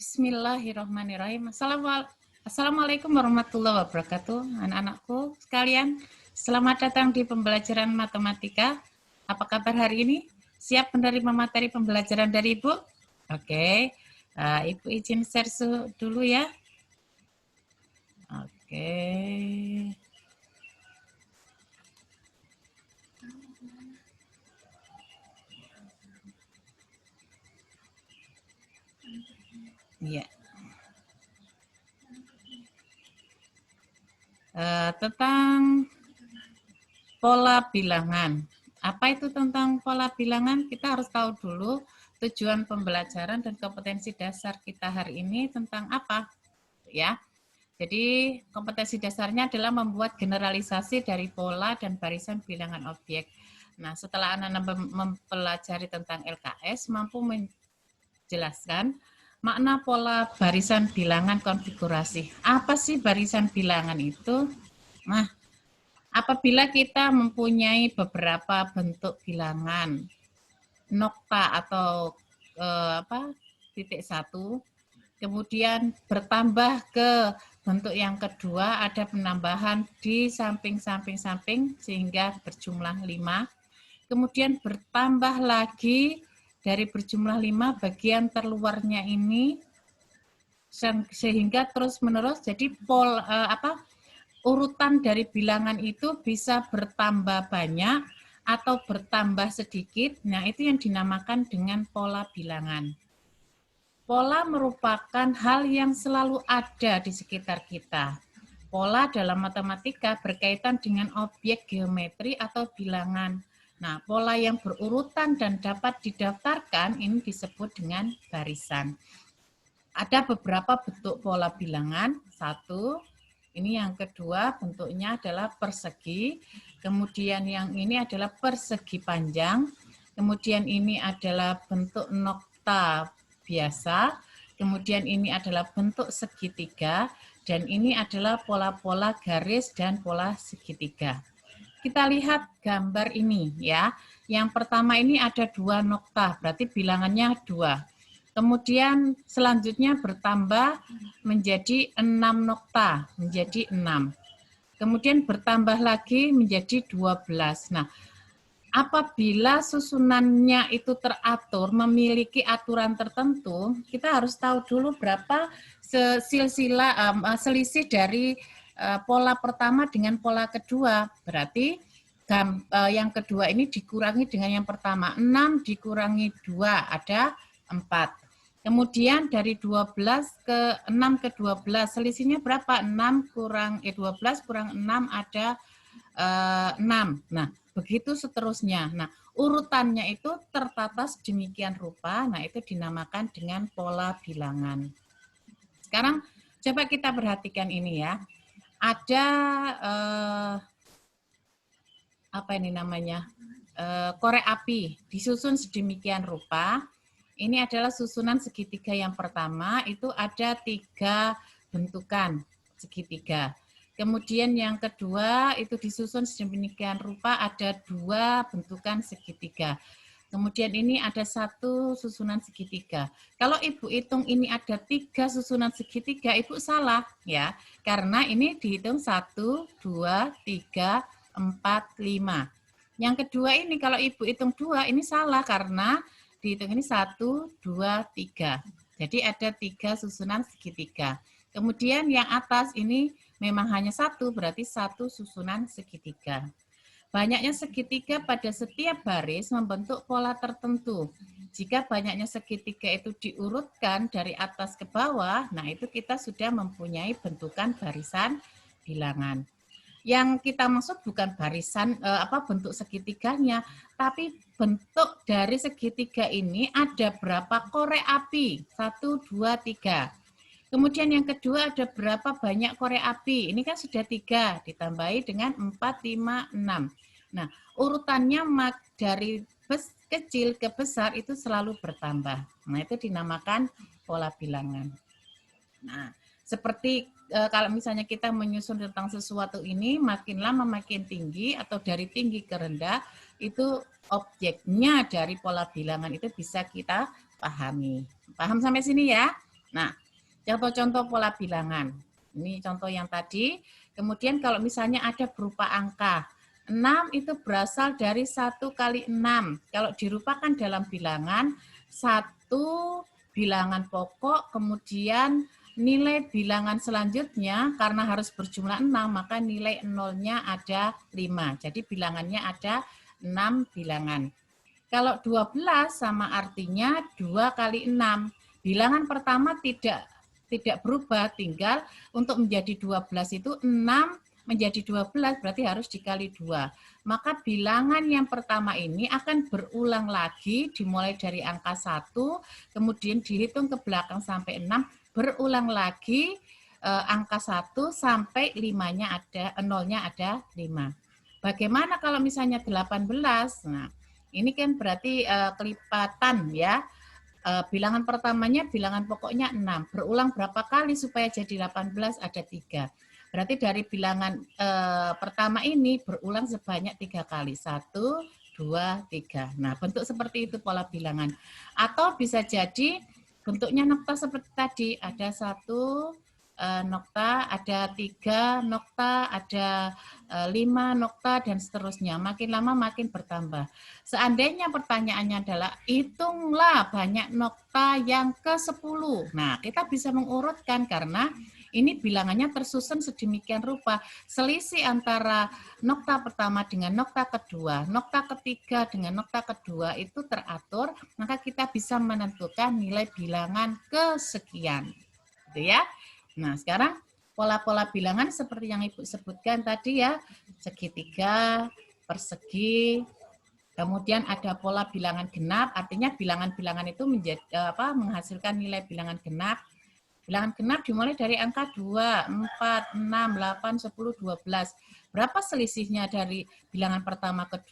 Bismillahirrahmanirrahim. Assalamualaikum warahmatullahi wabarakatuh. Anak-anakku sekalian, selamat datang di pembelajaran matematika. Apa kabar hari ini? Siap menerima materi pembelajaran dari Ibu? Oke, Ibu izin share dulu ya. Oke. Iya. Tentang pola bilangan. Apa itu tentang pola bilangan? Kita harus tahu dulu tujuan pembelajaran dan kompetensi dasar kita hari ini tentang apa, ya. Jadi kompetensi dasarnya adalah membuat generalisasi dari pola dan barisan bilangan objek. Nah, setelah anak-anak mempelajari tentang LKS, mampu menjelaskan makna pola barisan bilangan konfigurasi. Apa sih barisan bilangan itu? Nah, apabila kita mempunyai beberapa bentuk bilangan, nokta atau titik satu, kemudian bertambah ke bentuk yang kedua, ada penambahan di samping-samping-samping sehingga berjumlah 5. Kemudian bertambah lagi dari berjumlah 5 bagian terluarnya ini sehingga terus-menerus jadi urutan dari bilangan itu bisa bertambah banyak atau bertambah sedikit. Nah, itu yang dinamakan dengan pola bilangan. Pola merupakan hal yang selalu ada di sekitar kita. Pola dalam matematika berkaitan dengan objek geometri atau bilangan. Nah, pola yang berurutan dan dapat didaftarkan ini disebut dengan barisan. Ada beberapa bentuk pola bilangan. Satu, ini yang kedua bentuknya adalah persegi. Kemudian yang ini adalah persegi panjang. Kemudian ini adalah bentuk nokta biasa. Kemudian ini adalah bentuk segitiga. Dan ini adalah pola-pola garis dan pola segitiga. Kita lihat gambar ini ya. Yang pertama ini ada 2 nokta, berarti bilangannya 2. Kemudian selanjutnya bertambah menjadi 6 nokta, menjadi 6. Kemudian bertambah lagi menjadi 12. Nah, apabila susunannya itu teratur, memiliki aturan tertentu, kita harus tahu dulu berapa selisih dari pola pertama dengan pola kedua. Berarti yang kedua ini dikurangi dengan yang pertama. 6 dikurangi 2 ada 4. Kemudian dari 12 ke 6 ke 12 selisihnya berapa? 12 kurang 6 ada 6. Nah, begitu seterusnya. Nah, urutannya itu tertata sedemikian rupa. Nah, itu dinamakan dengan pola bilangan. Sekarang coba kita perhatikan ini ya. Ada korek api disusun sedemikian rupa. Ini adalah susunan segitiga yang pertama, itu ada 3 bentukan segitiga. Kemudian yang kedua itu disusun sedemikian rupa, ada 2 bentukan segitiga. Kemudian ini ada 1 susunan segitiga. Kalau Ibu hitung ini ada 3 susunan segitiga, Ibu salah ya. Karena ini dihitung 1, 2, 3, 4, 5. Yang kedua ini kalau Ibu hitung 2, ini salah karena dihitung ini 1, 2, 3. Jadi ada 3 susunan segitiga. Kemudian yang atas ini memang hanya 1, berarti 1 susunan segitiga. Banyaknya segitiga pada setiap baris membentuk pola tertentu. Jika banyaknya segitiga itu diurutkan dari atas ke bawah, nah itu kita sudah mempunyai bentukan barisan bilangan. Yang kita maksud bukan barisan bentuk segitiganya, tapi bentuk dari segitiga ini ada berapa korek api? 1, 2, 3. Kemudian yang kedua ada berapa banyak korek api? Ini kan sudah 3, ditambahi dengan 4, 5, 6. Nah, urutannya dari kecil ke besar itu selalu bertambah. Nah, itu dinamakan pola bilangan. Nah, seperti kalau misalnya kita menyusun tentang sesuatu ini, makin lama makin tinggi atau dari tinggi ke rendah, itu objeknya dari pola bilangan itu bisa kita pahami. Paham sampai sini ya? Nah, contoh-contoh pola bilangan. Ini contoh yang tadi. Kemudian kalau misalnya ada berupa angka, 6 itu berasal dari 1 kali 6. Kalau dirupakan dalam bilangan, 1 bilangan pokok, kemudian nilai bilangan selanjutnya, karena harus berjumlah 6, maka nilai nolnya ada 5. Jadi bilangannya ada 6 bilangan. Kalau 12 sama artinya 2 kali 6. Bilangan pertama tidak berubah, tinggal untuk menjadi 12 itu 6 menjadi 12 berarti harus dikali 2. Maka bilangan yang pertama ini akan berulang lagi dimulai dari angka 1, kemudian dihitung ke belakang sampai 6, berulang lagi angka 1 sampai 5-nya ada, nolnya ada 5. Bagaimana kalau misalnya 18? Nah, ini kan berarti kelipatan ya. Bilangan pertamanya bilangan pokoknya 6. Berulang berapa kali supaya jadi 18? Ada 3. Berarti dari bilangan pertama ini berulang sebanyak 3 kali. 1, 2, 3. Nah, bentuk seperti itu pola bilangan. Atau bisa jadi bentuknya nokta seperti tadi. Ada 1 nokta, ada 3 nokta, ada 5 nokta, dan seterusnya. Makin lama makin bertambah. Seandainya pertanyaannya adalah hitunglah banyak nokta yang ke-10. Nah, kita bisa mengurutkan karena ini bilangannya tersusun sedemikian rupa. Selisih antara nokta pertama dengan nokta kedua, nokta ketiga dengan nokta kedua itu teratur, maka kita bisa menentukan nilai bilangan kesekian. Gitu ya. Nah, sekarang pola-pola bilangan seperti yang Ibu sebutkan tadi ya, segitiga, persegi, kemudian ada pola bilangan genap, artinya bilangan-bilangan itu menghasilkan nilai bilangan genap. Bilangan genap dimulai dari angka 2, 4, 6, 8, 10, 12. Berapa selisihnya dari bilangan pertama ke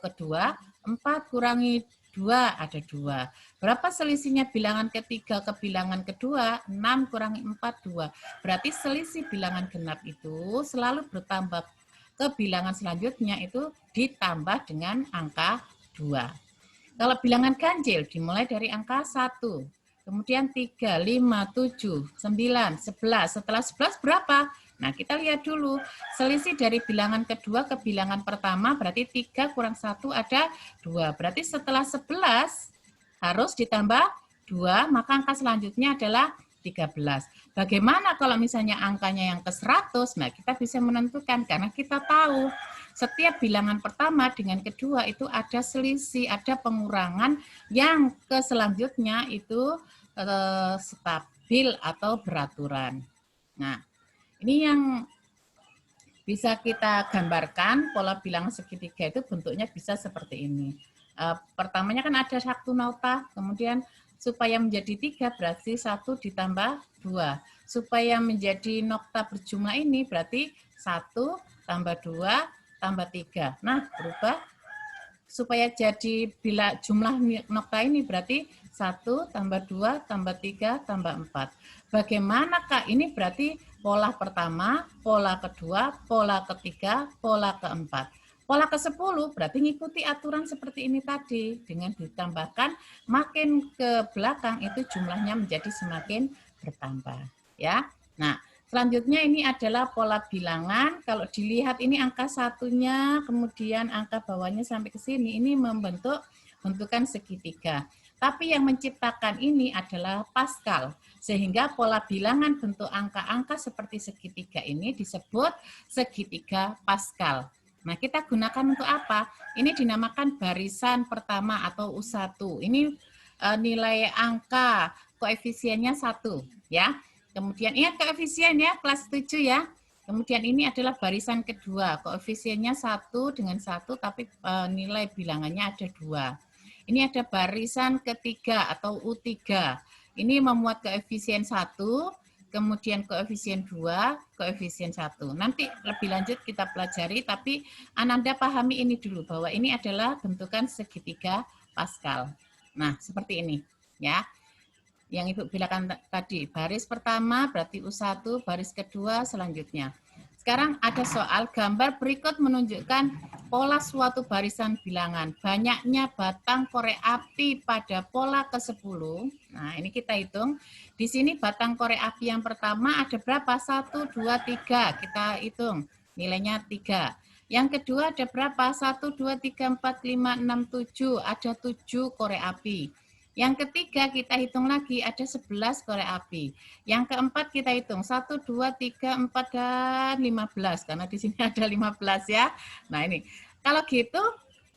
kedua? 4 kurangi 2, ada 2. Berapa selisihnya bilangan ketiga ke bilangan kedua? 6 kurangi 4, 2. Berarti selisih bilangan genap itu selalu bertambah ke bilangan selanjutnya itu ditambah dengan angka 2. Kalau bilangan ganjil dimulai dari angka 1. Kemudian 3, 5, 7, 9, 11. Setelah 11 berapa? Nah, kita lihat dulu. Selisih dari bilangan kedua ke bilangan pertama berarti 3 kurang 1 ada 2. Berarti setelah 11 harus ditambah 2, maka angka selanjutnya adalah 13. Bagaimana kalau misalnya angkanya yang ke 100? Nah, kita bisa menentukan karena kita tahu setiap bilangan pertama dengan kedua itu ada selisih, ada pengurangan yang ke selanjutnya itu stabil atau beraturan. Nah, ini yang bisa kita gambarkan pola bilangan segitiga itu bentuknya bisa seperti ini. Pertamanya kan ada 1 nokta, kemudian supaya menjadi 3 berarti 1 ditambah 2. Supaya menjadi nokta berjumlah ini berarti 1 tambah 2 tambah 3. Nah, berubah supaya jadi bila jumlah nokta ini berarti 1 tambah 2 tambah 3 tambah 4. Bagaimana Kak? Ini berarti pola pertama, pola kedua, pola ketiga, pola keempat. Pola ke-10 berarti ngikuti aturan seperti ini tadi. Dengan ditambahkan makin ke belakang itu jumlahnya menjadi semakin bertambah. Ya. Nah, selanjutnya ini adalah pola bilangan. Kalau dilihat ini angka satunya, kemudian angka bawahnya sampai ke sini, ini membentuk bentukan segitiga. Tapi yang menciptakan ini adalah Pascal. Sehingga pola bilangan bentuk angka-angka seperti segitiga ini disebut segitiga Pascal. Nah, kita gunakan untuk apa? Ini dinamakan barisan pertama atau U1. Ini nilai angka koefisiennya 1, ya. Kemudian ini koefisien ya, kelas 7 ya. Kemudian ini adalah barisan kedua, koefisiennya 1 dengan 1, tapi nilai bilangannya ada 2. Ini ada barisan ketiga atau U3. Ini memuat koefisien 1, kemudian koefisien 2, koefisien 1. Nanti lebih lanjut kita pelajari, tapi Ananda pahami ini dulu, bahwa ini adalah bentukan segitiga Pascal. Nah, seperti ini, ya. Yang Ibu bilang tadi, baris pertama berarti U1, baris kedua selanjutnya. sekarang ada soal gambar berikut menunjukkan pola suatu barisan bilangan. Banyaknya batang korek api pada pola ke-10. Nah, ini kita hitung. Di sini batang korek api yang pertama ada berapa? 1, 2, 3. Kita hitung. Nilainya 3. Yang kedua ada berapa? 1, 2, 3, 4, 5, 6, 7. Ada 7 korek api. Yang ketiga kita hitung lagi ada 11 korek api. Yang keempat kita hitung 1, 2, 3, 4, dan 15. Karena di sini ada 15 ya. Nah ini, kalau gitu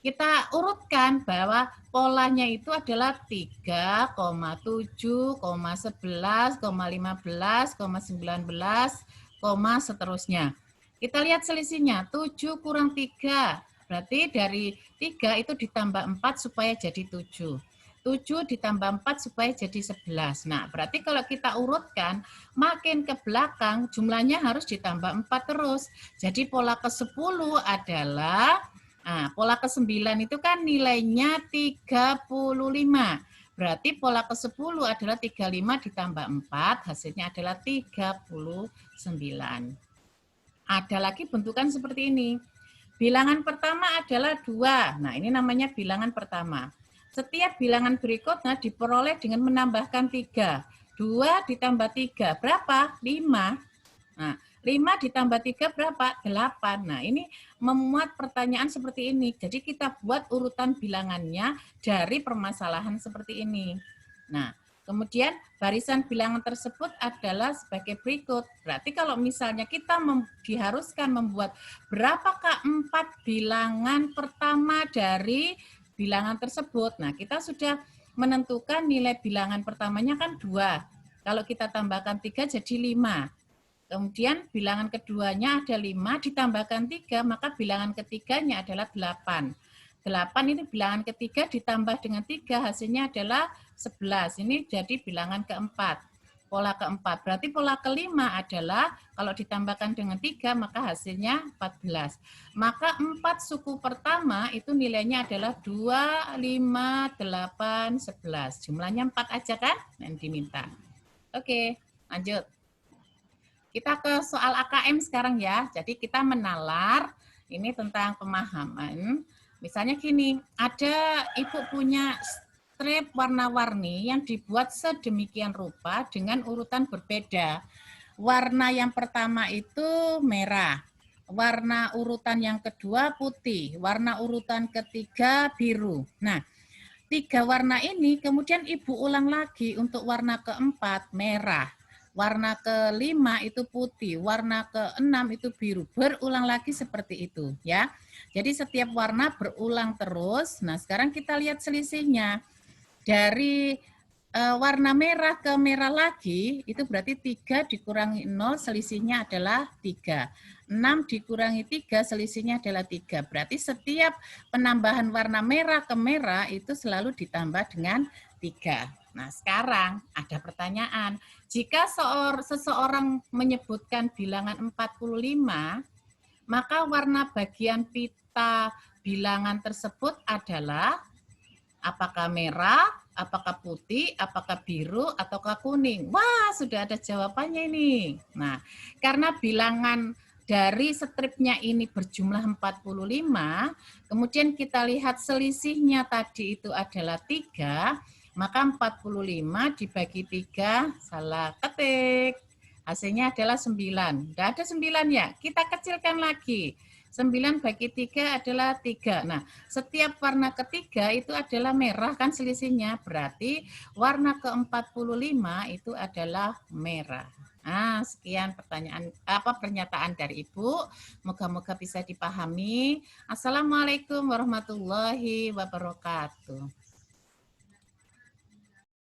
kita urutkan bahwa polanya itu adalah 3, 7, 11, 15, 19, seterusnya. Kita lihat selisihnya, 7 kurang 3. Berarti dari 3 itu ditambah 4 supaya jadi 7. 7 ditambah 4 supaya jadi 11. Nah, berarti kalau kita urutkan, makin ke belakang jumlahnya harus ditambah 4 terus. Jadi pola ke-10 adalah, pola ke-9 itu kan nilainya 35. Berarti pola ke-10 adalah 35 ditambah 4, hasilnya adalah 39. Ada lagi bentukan seperti ini. Bilangan pertama adalah 2. Nah, ini namanya bilangan pertama. Setiap bilangan berikutnya diperoleh dengan menambahkan 3. 2 ditambah 3, berapa? 5. Nah, 5 ditambah 3 berapa? 8. Nah, ini memuat pertanyaan seperti ini. Jadi kita buat urutan bilangannya dari permasalahan seperti ini. Nah, kemudian barisan bilangan tersebut adalah sebagai berikut. Berarti kalau misalnya kita diharuskan membuat berapakah 4 bilangan pertama dari bilangan tersebut. Nah, kita sudah menentukan nilai bilangan pertamanya kan 2. Kalau kita tambahkan 3 jadi 5. Kemudian bilangan keduanya ada 5, ditambahkan 3, maka bilangan ketiganya adalah 8. 8 ini bilangan ketiga ditambah dengan 3, hasilnya adalah 11. Ini jadi bilangan keempat. Pola keempat. Berarti pola kelima adalah kalau ditambahkan dengan 3 maka hasilnya 14. Maka 4 suku pertama itu nilainya adalah 2, 5, 8, 11. Jumlahnya 4 aja kan yang diminta. Oke, lanjut. Kita ke soal AKM sekarang ya. Jadi kita menalar ini tentang pemahaman. Misalnya gini, ada ibu punya strip warna-warni yang dibuat sedemikian rupa dengan urutan berbeda. Warna yang pertama itu merah, warna urutan yang kedua putih, warna urutan ketiga biru. Nah, 3 warna ini kemudian ibu ulang lagi untuk warna keempat merah, warna kelima itu putih, warna keenam itu biru. Berulang lagi seperti itu ya. Jadi setiap warna berulang terus. Nah, sekarang kita lihat selisihnya. Dari warna merah ke merah lagi, itu berarti 3 dikurangi 0, selisihnya adalah 3. 6 dikurangi 3, selisihnya adalah 3. Berarti setiap penambahan warna merah ke merah itu selalu ditambah dengan 3. Nah, sekarang ada pertanyaan. Jika seseorang menyebutkan bilangan 45, maka warna bagian pita bilangan tersebut adalah apakah merah, apakah putih, apakah biru, ataukah kuning? Wah, sudah ada jawabannya ini. Nah, karena bilangan dari stripnya ini berjumlah 45, kemudian kita lihat selisihnya tadi itu adalah 3, maka 45 dibagi 3, salah ketik. Hasilnya adalah 9. Sudah ada 9 ya? Kita kecilkan lagi. 9 bagi 3 adalah 3. Nah, setiap warna ketiga itu adalah merah kan selisihnya. Berarti warna ke-45 itu adalah merah. Nah, sekian pernyataan dari Ibu. Moga-moga bisa dipahami. Assalamualaikum warahmatullahi wabarakatuh.